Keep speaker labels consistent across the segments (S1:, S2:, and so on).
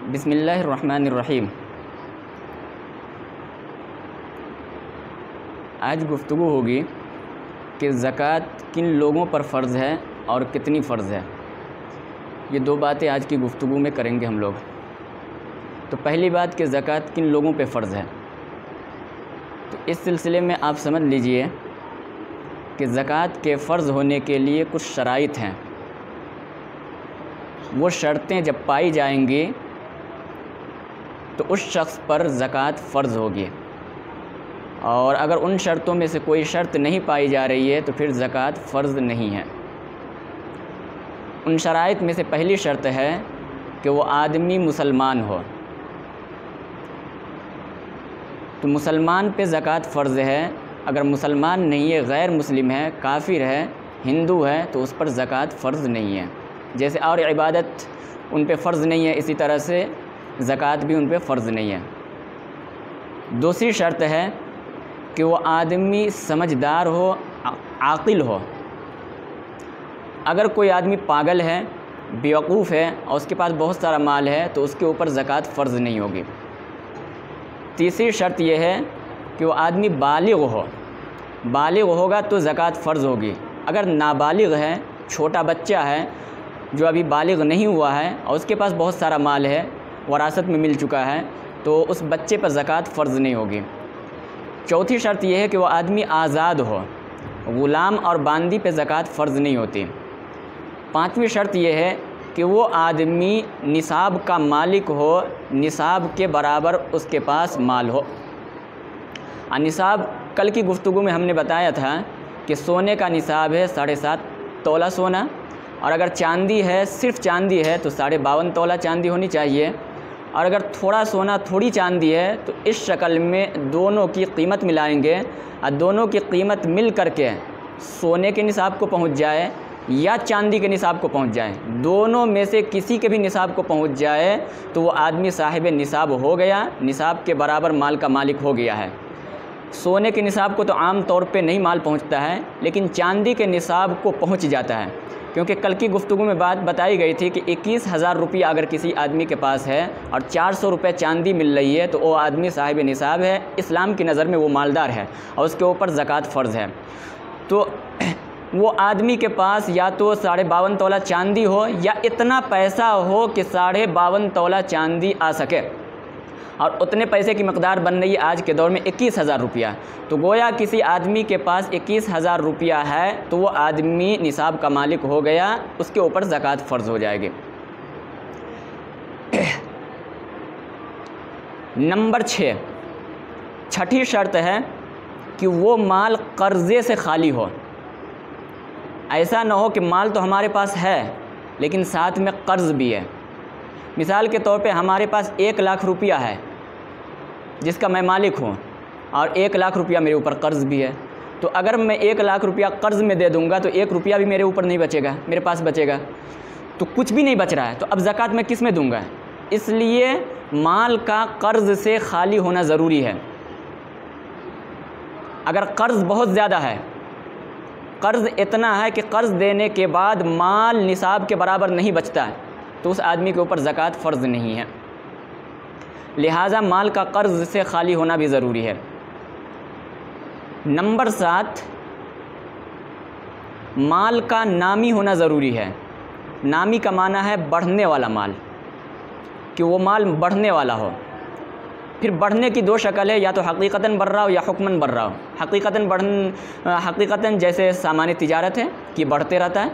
S1: बिस्मिल्लाहिर्रहमानिर्रहीम। आज गुफ्तगू होगी कि ज़कात किन लोगों पर फ़र्ज़ है और कितनी फ़र्ज़ है। ये दो बातें आज की गुफ्तगू में करेंगे हम लोग। तो पहली बात कि ज़कात किन लोगों पे फ़र्ज़ है, तो इस सिलसिले में आप समझ लीजिए कि ज़कात के फ़र्ज़ होने के लिए कुछ शराइत हैं। वो शर्तें जब पाई जाएंगी तो उस शख्स पर ज़कात फ़र्ज़ होगी, और अगर उन शर्तों में से कोई शर्त नहीं पाई जा रही है तो फिर ज़कात फ़र्ज़ नहीं है। उन शराइत में से पहली शर्त है कि वो आदमी मुसलमान हो। तो मुसलमान पे ज़कात फ़र्ज़ है। अगर मुसलमान नहीं है, गैर मुस्लिम है, काफिर है, हिंदू है, तो उस पर ज़कात फ़र्ज़ नहीं है। जैसे और इबादत उन पे फ़र्ज़ नहीं है, इसी तरह से ज़कात भी उन पे फ़र्ज़ नहीं है। दूसरी शर्त है कि वो आदमी समझदार हो, आक़िल हो। अगर कोई आदमी पागल है, बेवकूफ़ है और उसके पास बहुत सारा माल है तो उसके ऊपर ज़कात फ़र्ज़ नहीं होगी। तीसरी शर्त यह है कि वो आदमी बालिग़ हो। बालिग़ होगा तो ज़कात फ़र्ज़ होगी। अगर नाबालिग़ है, छोटा बच्चा है जो अभी बालिग़ नहीं हुआ है और उसके पास बहुत सारा माल है, वरासत में मिल चुका है, तो उस बच्चे पर ज़कात फ़र्ज़ नहीं होगी। चौथी शर्त यह है कि वो आदमी आज़ाद हो। ग़ुलाम और बांदी पे ज़कात फ़र्ज़ नहीं होती। पाँचवीं शर्त यह है कि वो आदमी निसाब का मालिक हो, निसाब के बराबर उसके पास माल हो। निसाब कल की गुफ्तगू में हमने बताया था कि सोने का निसाब है 7.5 तोला सोना, और अगर चांदी है, सिर्फ चांदी है, तो 52.5 तोला चांदी होनी चाहिए। और अगर थोड़ा सोना थोड़ी चांदी है तो इस शक्ल में दोनों की कीमत मिलाएंगे और दोनों की कीमत मिल करके सोने के निसाब को पहुंच जाए या चांदी के निसाब को पहुंच जाए, दोनों में से किसी के भी निसाब को पहुंच जाए तो वो आदमी साहिब निसाब हो गया, निसाब के बराबर माल का मालिक हो गया है। सोने के निसाब को तो आम तौर पे नहीं माल पहुंचता है, लेकिन चांदी के निसाब को पहुंच जाता है, क्योंकि कल की गुफ्तगू में बात बताई गई थी कि 21,000 रुपया अगर किसी आदमी के पास है और 400 रुपये चांदी मिल रही है तो वो आदमी साहिब निसाब है, इस्लाम की नज़र में वो मालदार है और उसके ऊपर ज़कात फ़र्ज़ है। तो वो आदमी के पास या तो 52.5 तोला चांदी हो या इतना पैसा हो कि 52.5 तोला चांदी आ सके, और उतने पैसे की मकदार बन रही है आज के दौर में 21,000 रुपया। तो गोया किसी आदमी के पास 21,000 रुपया है तो वो आदमी निसाब का मालिक हो गया, उसके ऊपर ज़कात फ़र्ज़ हो जाएगी। नंबर 6, छठी शर्त है कि वो माल कर्ज़े से खाली हो। ऐसा ना हो कि माल तो हमारे पास है लेकिन साथ में कर्ज़ भी है। मिसाल के तौर पे हमारे पास 1 लाख रुपया है जिसका मैं मालिक हूँ, और 1 लाख रुपया मेरे ऊपर कर्ज़ भी है। तो अगर मैं 1 लाख रुपया कर्ज़ में दे दूँगा तो 1 रुपया भी मेरे ऊपर नहीं बचेगा, मेरे पास बचेगा, तो कुछ भी नहीं बच रहा है। तो अब ज़कात मैं किस में दूँगा? इसलिए माल का कर्ज़ से खाली होना ज़रूरी है। अगर कर्ज़ बहुत ज़्यादा है, कर्ज़ इतना है कि कर्ज़ देने के बाद माल निसाब के बराबर नहीं बचता है, तो उस आदमी के ऊपर ज़कात फ़र्ज़ नहीं है। लिहाजा माल का कर्ज़ से खाली होना भी ज़रूरी है। नंबर 7, माल का नामी होना ज़रूरी है। नामी का माना है बढ़ने वाला माल, कि वो माल बढ़ने वाला हो। फिर बढ़ने की 2 शक्ल है, या तो हकीकतन बढ़ रहा हो या हुक्मन बढ़ रहा हो। हकीकतन जैसे सामान्य तिजारत है कि बढ़ते रहता है,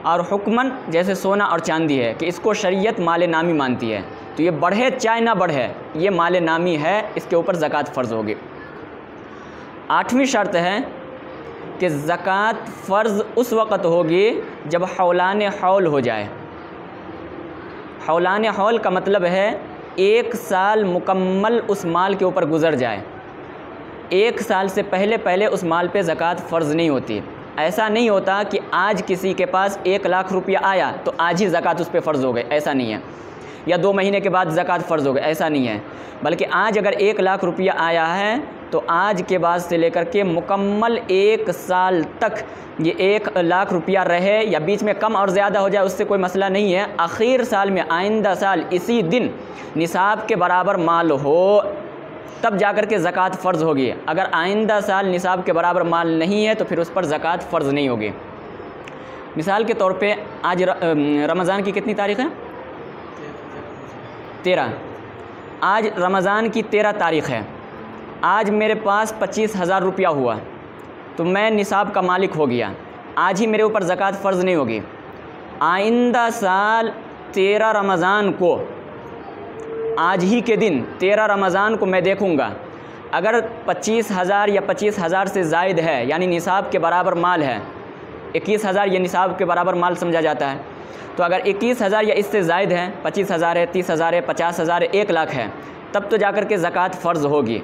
S1: और हुक्मन जैसे सोना और चांदी है कि इसको शरीयत माल नामी मानती है, तो ये बढ़े चाहे ना बढ़े ये माल नामी है, इसके ऊपर ज़कात फ़र्ज़ होगी। 8वीं शर्त है कि ज़कात फ़र्ज़ उस वक़्त होगी जब हौलान हौल हो जाए। हौलान हौल का मतलब है 1 साल मुकम्मल उस माल के ऊपर गुज़र जाए। 1 साल से पहले उस माल पे ज़कात फ़र्ज़ नहीं होती। ऐसा नहीं होता कि आज किसी के पास 1 लाख रुपया आया तो आज ही ज़कात उस पे फ़र्ज़ हो गई, ऐसा नहीं है। या 2 महीने के बाद ज़कात फ़र्ज़ हो गई, ऐसा नहीं है। बल्कि आज अगर 1 लाख रुपया आया है तो आज के बाद से लेकर के मुकम्मल 1 साल तक ये 1 लाख रुपया रहे, या बीच में कम और ज़्यादा हो जाए उससे कोई मसला नहीं है। आखिर साल में, आइंदा साल इसी दिन निसाब के बराबर माल हो तब जाकर के ज़कात फ़र्ज़ होगी। अगर आइंदा साल निसाब के बराबर माल नहीं है तो फिर उस पर ज़कात फ़र्ज़ नहीं होगी। मिसाल के तौर पे आज रमज़ान की कितनी तारीख़ है? 13। आज रमज़ान की 13 तारीख़ है। आज मेरे पास 25,000 रुपया हुआ तो मैं निसाब का मालिक हो गया। आज ही मेरे ऊपर ज़कात फ़र्ज़ नहीं होगी। आइंदा साल 13 रमज़ान को, आज ही के दिन 13 रमज़ान को मैं देखूँगा, अगर 25,000 या 25,000 से ज़ायद है यानी निसाब के बराबर माल है, 21,000 ये निसाब के बराबर माल समझा जाता है, तो अगर 21,000 या इससे ज़ायद है, 25,000 है, 30,000 है, 50,000 है, 1 लाख है, तब तो जाकर के ज़कात फ़र्ज़ होगी।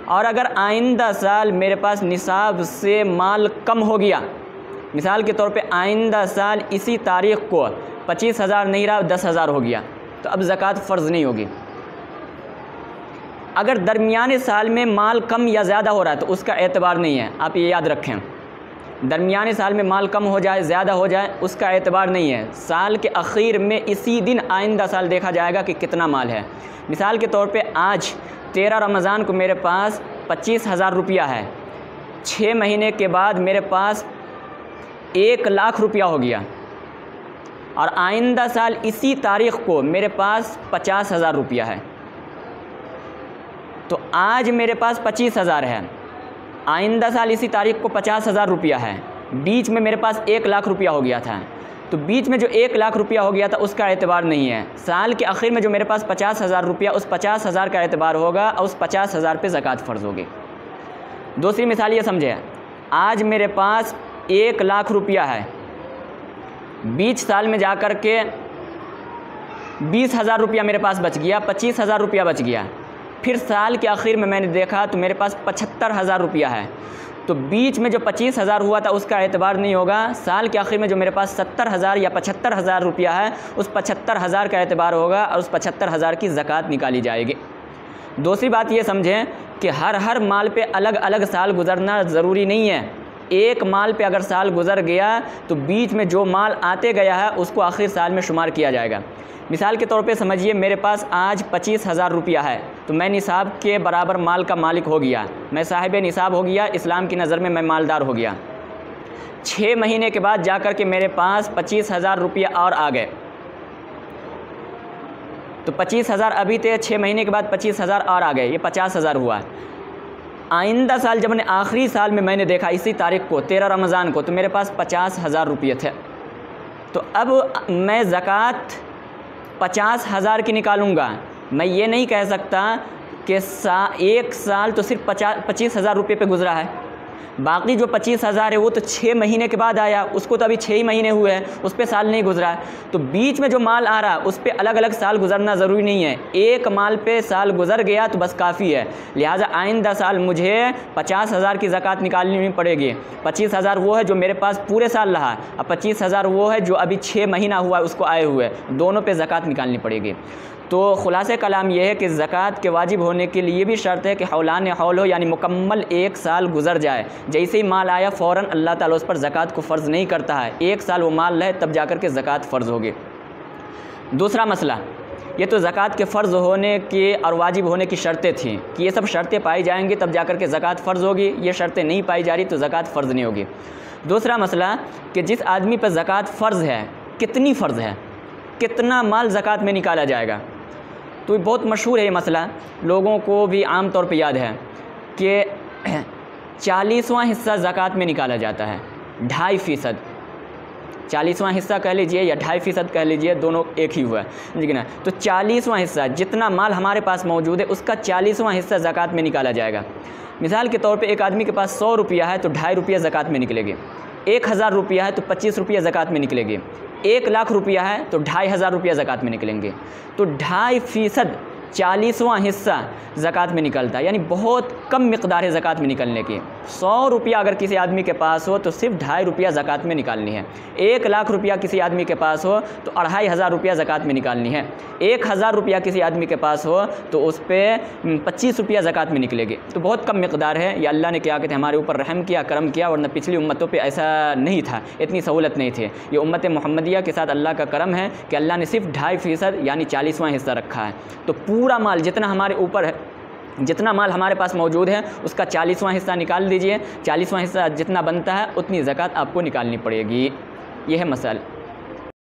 S1: और अगर आइंदा साल मेरे पास निसाब से माल कम हो गया, मिसाल के तौर पे आइंदा साल इसी तारीख़ को 25,000 नहीं रहा, 10,000 हो गया, तो अब ज़कात फ़र्ज़ नहीं होगी। अगर दरमियाने साल में माल कम या ज़्यादा हो रहा है तो उसका एतबार नहीं है, आप ये याद रखें। दरमियाने साल में माल कम हो जाए, ज़्यादा हो जाए, उसका एतबार नहीं है। साल के आखिर में इसी दिन आइंदा साल देखा जाएगा कि कितना माल है। मिसाल के तौर पे आज 13 रमज़ान को मेरे पास 25,000 रुपया है, 6 महीने के बाद मेरे पास 1 लाख रुपया हो गया, और आइंदा साल इसी तारीख़ को मेरे पास 50,000 रुपया है। तो आज मेरे पास 25,000 है, आइंदा साल इसी तारीख़ को 50,000 रुपया है, बीच में मेरे पास 1 लाख रुपया हो गया था। तो बीच में जो 1 लाख रुपया हो गया था उसका एतबार नहीं है। साल के आखिर में जो मेरे पास 50,000 रुपया, उस 50,000 का एतबार होगा और उस 50,000 पे ज़कात फ़र्ज़ होगी। दूसरी मिसाल ये समझे, आज मेरे पास 1 लाख रुपया है, बीच साल में जाकर के 20,000 रुपया मेरे पास बच गया, 25,000 रुपया बच गया। फिर साल के आखिर में मैंने देखा तो मेरे पास 75,000 रुपया है, तो बीच में जो 25,000 हुआ था उसका एतबार नहीं होगा। साल के आखिर में जो मेरे पास 70,000 या 75,000 रुपया है, उस 75,000 का एतबार होगा और उस 75,000 की ज़कात निकाली जाएगी। दूसरी बात ये समझें कि हर माल पे अलग अलग साल गुज़रना ज़रूरी नहीं है। एक माल पे अगर साल गुज़र गया तो बीच में जो माल आते गया है उसको आखिर साल में शुमार किया जाएगा। मिसाल के तौर पे समझिए मेरे पास आज 25,000 रुपया है, तो मैं निसाब के बराबर माल का मालिक हो गया, मैं साहिब निसाब हो गया, इस्लाम की नज़र में मैं मालदार हो गया। 6 महीने के बाद जाकर के मेरे पास 25,000 रुपया और आ गए, तो 25,000 अभी थे, 6 महीने के बाद 25,000 और आ गए, ये 50,000 हुआ। आइंदा साल जब आखिरी साल में मैंने देखा इसी तारीख़ को 13 रमज़ान को, तो मेरे पास 50,000 रुपये थे। तो अब मैं ज़कात 50,000 की निकालूंगा। मैं ये नहीं कह सकता कि 1 साल तो सिर्फ 25,000 रुपये पे गुजरा है, बाकी जो 25,000 है वो तो 6 महीने के बाद आया, उसको तो अभी 6 ही महीने हुए हैं, उस पर साल नहीं गुजरा है। तो बीच में जो माल आ रहा है उस पर अलग अलग साल गुजरना ज़रूरी नहीं है, एक माल पे साल गुजर गया तो बस काफ़ी है। लिहाजा आइंदा साल मुझे 50,000 की ज़कात निकालनी पड़ेगी। 25,000 वो है जो मेरे पास पूरे साल रहा, और 25,000 वो है जो अभी 6 महीना हुआ उसको आए हुए, दोनों पर ज़कात निकालनी पड़ेगी। तो ख़ुलासे कलाम यह है कि ज़कात के वाजिब होने के लिए भी शर्त है कि हौलान हौल हो, यानी मुकम्मल 1 साल गुजर जाए। जैसे ही माल आया फ़ौरन अल्लाह ताला उस पर ज़कात को फ़र्ज़ नहीं करता है, 1 साल वो माल रहे तब जाकर के ज़कात फ़र्ज़ होगी। दूसरा मसला, ये तो ज़कात के फ़र्ज़ होने के और वाजिब होने की शर्तें थीं कि ये सब शर्तें पाई जाएंगी तब जाकर के ज़कात फ़र्ज़ होगी, ये शर्तें नहीं पाई जा रही तो ज़कात फ़र्ज़ नहीं होगी। दूसरा मसला कि जिस आदमी पर ज़कात फ़र्ज़ है, कितनी फ़र्ज़ है, कितना माल ज़कात में निकाला जाएगा। तो बहुत मशहूर है ये मसला, लोगों को भी आम तौर पे याद है कि 40वां हिस्सा ज़कात में निकाला जाता है, 2.5%। 40वां हिस्सा कह लीजिए या 2.5% कह लीजिए, दोनों एक ही हुआ है, ठीक है ना। तो 40वां हिस्सा, जितना माल हमारे पास मौजूद है उसका 40वां हिस्सा ज़कात में निकाला जाएगा। मिसाल के तौर पे एक आदमी के पास 100 रुपया है तो 2.5 रुपया ज़कात में निकलेगी। 1,000 रुपया है तो 25 रुपया ज़कात में निकलेगी। 1 लाख रुपया है तो 2,500 रुपया ज़कात में निकलेंगे। तो 2.5% 40वां हिस्सा ज़कात में निकलता है, यानी बहुत कम मिक़दार है ज़कात में निकलने की। 100 रुपया अगर किसी आदमी के पास हो तो सिर्फ 2.5 रुपया ज़कात में निकालनी है। 1 लाख रुपया किसी आदमी के पास हो तो 2,500 रुपया ज़कात में निकालनी है। 1000 रुपया किसी आदमी के पास हो तो उस पर 25 रुपया ज़कात में निकलेगी। तो बहुत कम मिक़दार है। ये अल्लाह ने क्या कहते हैं हमारे ऊपर रहम किया, करम किया, वरना पिछली उम्मतों पर ऐसा नहीं था, इतनी सहूलत नहीं थी। ये उम्मत मुहम्मदिया के साथ अल्लाह का करम है कि अल्लाह ने सिर्फ 2.5% यानी 40वां हिस्सा रखा है। तो पूरा माल जितना हमारे ऊपर है, जितना माल हमारे पास मौजूद है उसका 40वां हिस्सा निकाल दीजिए। 40वां हिस्सा जितना बनता है उतनी ज़कात आपको निकालनी पड़ेगी। यह है मसल।